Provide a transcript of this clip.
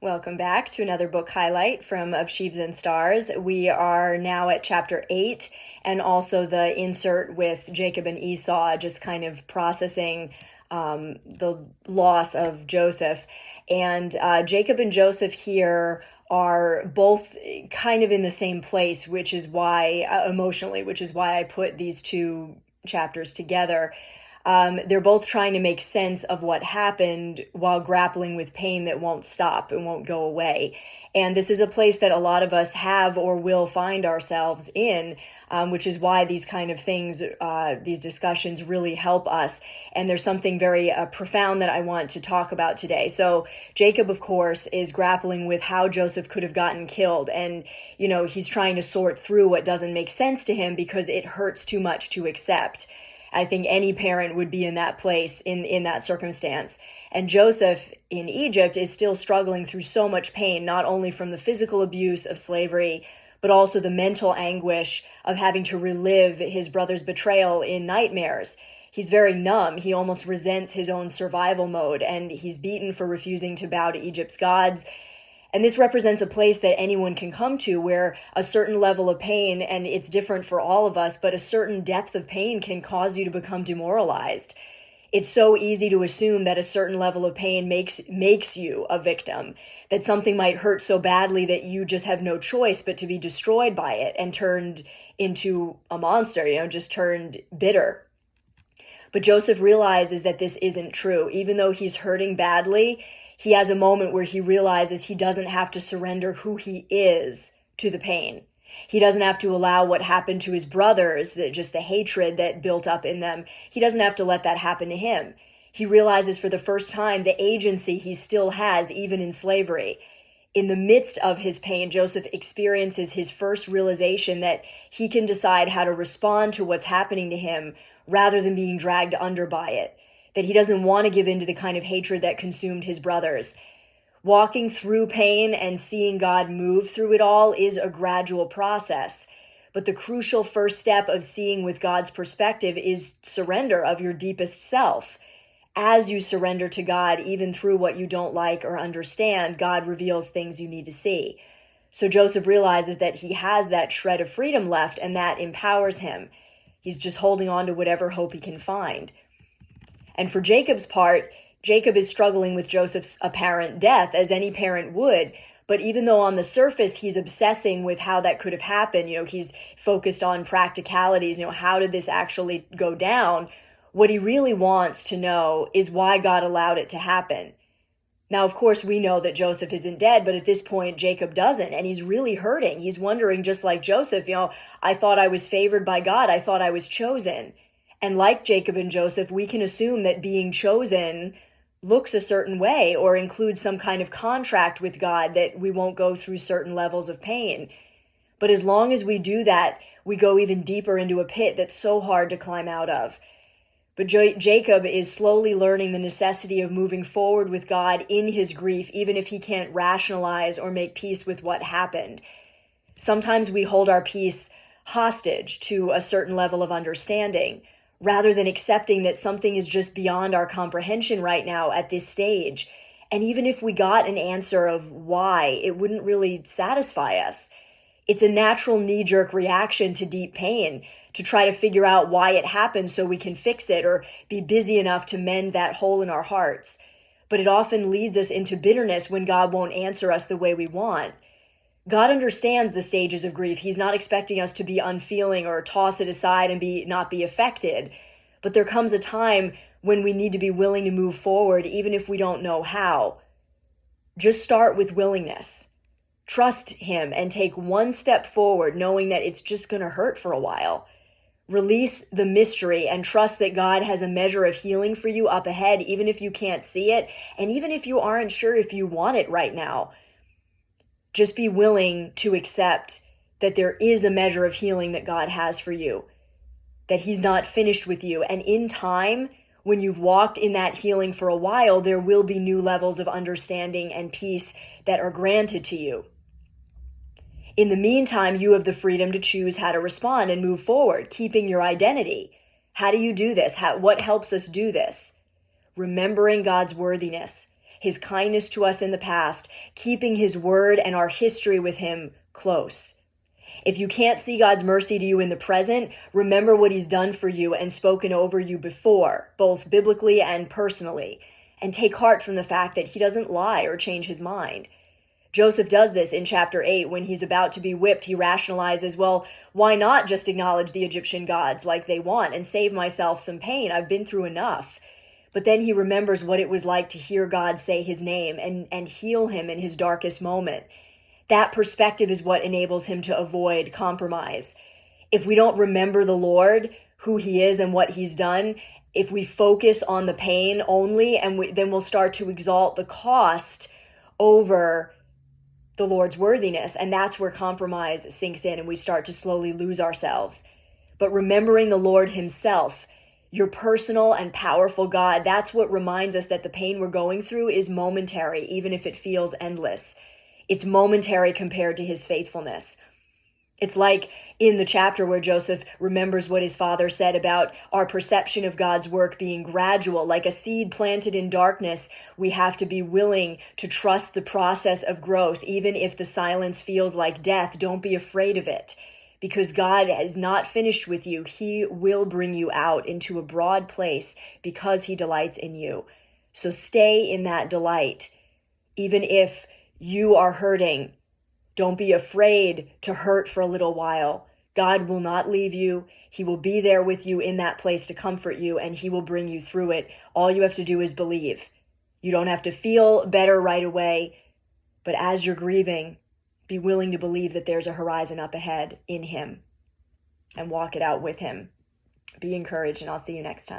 Welcome back to another book highlight from Of Sheaves and Stars. We are now at chapter 8 and also the insert with Jacob and Esau, just kind of processing the loss of Joseph. And Jacob and Joseph here are both kind of in the same place, which is why, emotionally, which is why I put these two chapters together. They're both trying to make sense of what happened while grappling with pain that won't stop and won't go away. And this is a place that a lot of us have or will find ourselves in, which is why these kind of things, these discussions really help us. And there's something very profound that I want to talk about today. So Jacob, of course, is grappling with how Joseph could have gotten killed. And, he's trying to sort through what doesn't make sense to him because it hurts too much to accept. I think any parent would be in that place, in that circumstance. And Joseph in Egypt is still struggling through so much pain, not only from the physical abuse of slavery, but also the mental anguish of having to relive his brother's betrayal in nightmares. He's very numb. He almost resents his own survival mode, and he's beaten for refusing to bow to Egypt's gods. And this represents a place that anyone can come to where a certain level of pain, and it's different for all of us, but a certain depth of pain can cause you to become demoralized. It's so easy to assume that a certain level of pain makes you a victim, that something might hurt so badly that you just have no choice but to be destroyed by it and turned into a monster, just turned bitter. But Joseph realizes that this isn't true. Even though he's hurting badly, he has a moment where he realizes he doesn't have to surrender who he is to the pain. He doesn't have to allow what happened to his brothers, just the hatred that built up in them. He doesn't have to let that happen to him. He realizes for the first time the agency he still has, even in slavery. In the midst of his pain, Joseph experiences his first realization that he can decide how to respond to what's happening to him rather than being dragged under by it. That he doesn't want to give in to the kind of hatred that consumed his brothers. Walking through pain and seeing God move through it all is a gradual process. But the crucial first step of seeing with God's perspective is surrender of your deepest self. As you surrender to God, even through what you don't like or understand, God reveals things you need to see. So Joseph realizes that he has that shred of freedom left, and that empowers him. He's just holding on to whatever hope he can find. And for Jacob's part, Jacob is struggling with Joseph's apparent death, as any parent would. But even though on the surface he's obsessing with how that could have happened, he's focused on practicalities, how did this actually go down? What he really wants to know is why God allowed it to happen. Now, of course, we know that Joseph isn't dead, but at this point, Jacob doesn't, and he's really hurting. He's wondering, just like Joseph, I thought I was favored by God. I thought I was chosen. And like Jacob and Joseph, we can assume that being chosen looks a certain way or includes some kind of contract with God that we won't go through certain levels of pain. But as long as we do that, we go even deeper into a pit that's so hard to climb out of. But Jacob is slowly learning the necessity of moving forward with God in his grief, even if he can't rationalize or make peace with what happened. Sometimes we hold our peace hostage to a certain level of understanding, rather than accepting that something is just beyond our comprehension right now at this stage. And even if we got an answer of why, it wouldn't really satisfy us. It's a natural knee-jerk reaction to deep pain, to try to figure out why it happened so we can fix it or be busy enough to mend that hole in our hearts. But it often leads us into bitterness when God won't answer us the way we want. God understands the stages of grief. He's not expecting us to be unfeeling or toss it aside and not be affected. But there comes a time when we need to be willing to move forward, even if we don't know how. Just start with willingness. Trust him and take one step forward, knowing that it's just going to hurt for a while. Release the mystery and trust that God has a measure of healing for you up ahead, even if you can't see it, and even if you aren't sure if you want it right now. Just be willing to accept that there is a measure of healing that God has for you, that he's not finished with you. And in time, when you've walked in that healing for a while, there will be new levels of understanding and peace that are granted to you. In the meantime, you have the freedom to choose how to respond and move forward, keeping your identity. How do you do this? What helps us do this? Remembering God's worthiness, his kindness to us in the past, keeping his word and our history with him close. If you can't see God's mercy to you in the present, remember what he's done for you and spoken over you before, both biblically and personally, and take heart from the fact that he doesn't lie or change his mind. Joseph does this in chapter 8 when he's about to be whipped. He rationalizes, well, why not just acknowledge the Egyptian gods like they want and save myself some pain? I've been through enough. But then he remembers what it was like to hear God say his name and heal him in his darkest moment. That perspective is what enables him to avoid compromise. If we don't remember the Lord, who he is and what he's done, if we focus on the pain only, then we'll start to exalt the cost over the Lord's worthiness. And that's where compromise sinks in and we start to slowly lose ourselves. But remembering the Lord himself, your personal and powerful God, that's what reminds us that the pain we're going through is momentary, even if it feels endless. It's momentary compared to his faithfulness. It's like in the chapter where Joseph remembers what his father said about our perception of God's work being gradual. Like a seed planted in darkness, we have to be willing to trust the process of growth. Even if the silence feels like death, don't be afraid of it. Because God is not finished with you. He will bring you out into a broad place because he delights in you. So stay in that delight. Even if you are hurting, don't be afraid to hurt for a little while. God will not leave you. He will be there with you in that place to comfort you, and he will bring you through it. All you have to do is believe. You don't have to feel better right away, but as you're grieving, be willing to believe that there's a horizon up ahead in him and walk it out with him. Be encouraged, and I'll see you next time.